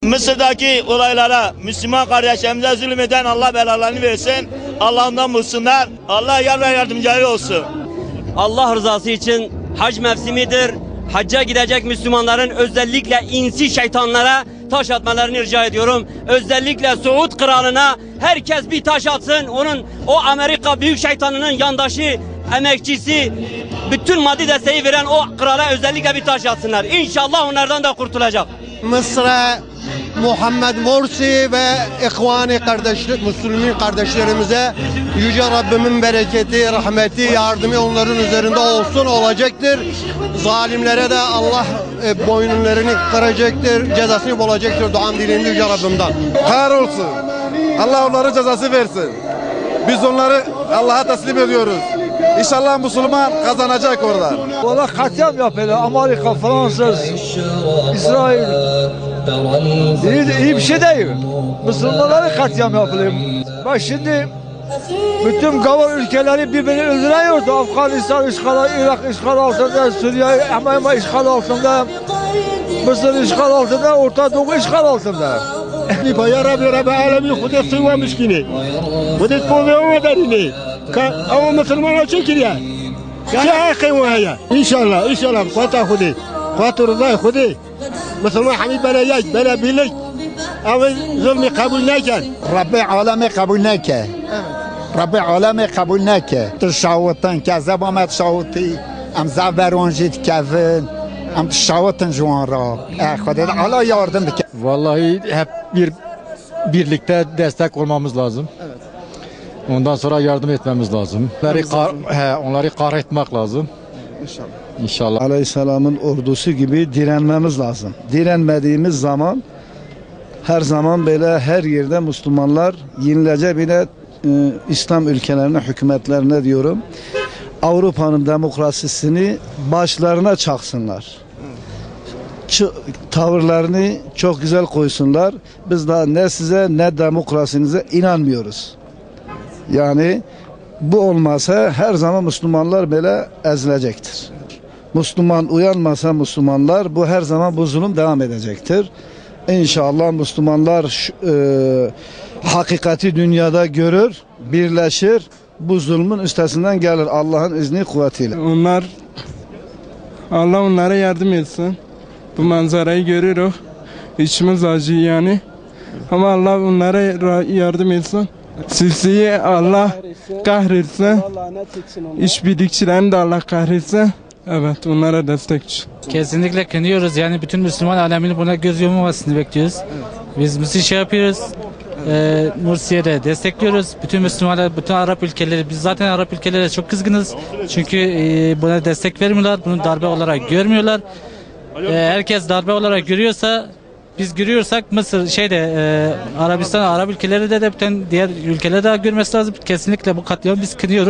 Mısır'daki olaylara Müslüman kardeşlerimize zulmeden Allah belalarını versin. Allah'ından bulsunlar. Allah yar ve yardımcıları olsun. Allah rızası için hac mevsimidir. Hacca gidecek Müslümanların özellikle insi şeytanlara taş atmalarını rica ediyorum. Özellikle Suud kralına herkes bir taş atsın. O Amerika büyük şeytanının yandaşı, emekçisi, bütün maddi desteği veren o krala özellikle bir taş atsınlar. İnşallah onlardan da kurtulacak. Mısır'a, Muhammed Morsi ve İhvani Müslüman kardeşlerimize Yüce Rabbimin bereketi, rahmeti, yardımı onların üzerinde olsun, olacaktır. Zalimlere de Allah boyunlarını kıracaktır, cezasını bulacaktır. Duam dileğinde Yüce Rabbimden. Kahrolsun. Allah onlara cezası versin. Biz onları Allah'a teslim ediyoruz. İnşallah Müslüman kazanacak orada. Valla katliam yapıyorlar. Amerika, Fransız, İsrail. İyi bir şey değil. Müslümanları katliam yapılıyor. Bak şimdi bütün gavur ülkeleri birbirini öldürüyordu. Afganistan işgal, Irak işgal altında, Suriye hemen işgal altında, Mısır işgal altında, Orta Doğu işgal altında. يا رب رب العالمين خذ سوى مسكيني خذ تقومي ومدريني أو مسلمان شكل يا أخي وهي إن شاء الله قوتا خذي قوات الله خذي مسلمان حبيب بلا ياج بلا بيلك أو ظلمي قبول نكن ربي عالمي قبول نكه ربي عالمي قبول نكه تشاوتن كذا ما تشاوتي ام زبرونجيت كفن ام تشاوتن جوان را خدا الله yardım بك. Vallahi hep birlikte destek olmamız lazım. Evet. Ondan sonra yardım etmemiz lazım. Onları kahretmek lazım. İnşallah. İnşallah. Aleyhisselam'ın ordusu gibi direnmemiz lazım. Direnmediğimiz zaman her zaman böyle her yerde Müslümanlar yenilecek. Bir de İslam ülkelerine, hükümetlerine diyorum. Avrupa'nın demokrasisini başlarına çaksınlar. Tavırlarını çok güzel koysunlar. Biz daha ne size ne demokrasinize inanmıyoruz. Yani bu olmasa her zaman Müslümanlar böyle ezilecektir. Müslüman uyanmasa Müslümanlar bu her zaman bu zulüm devam edecektir. İnşallah Müslümanlar hakikati dünyada görür, birleşir, bu zulmün üstesinden gelir Allah'ın izni kuvvetiyle. Allah onlara yardım etsin. Bu manzarayı görüyoruz. İçimiz acıyor yani. Ama Allah onlara yardım etsin. Sisi'yi Allah kahretsin. İşbirlikçilerini de Allah kahretsin. Evet, onlara destekçi. Kesinlikle kınıyoruz. Yani bütün Müslüman aleminin buna göz yummamasını bekliyoruz. Biz Mısır şey yapıyoruz. Mursi'ye de destekliyoruz. Bütün Müslümanlar, bütün Arap ülkeleri, biz zaten Arap ülkelere çok kızgınız. Çünkü buna destek vermiyorlar. Bunu darbe olarak görmüyorlar. Herkes darbe olarak görüyorsa, biz görüyorsak Mısır Arabistan, Arap ülkeleri de bütün diğer ülkeleri de görmesi lazım. Kesinlikle bu katliamı biz kınıyoruz.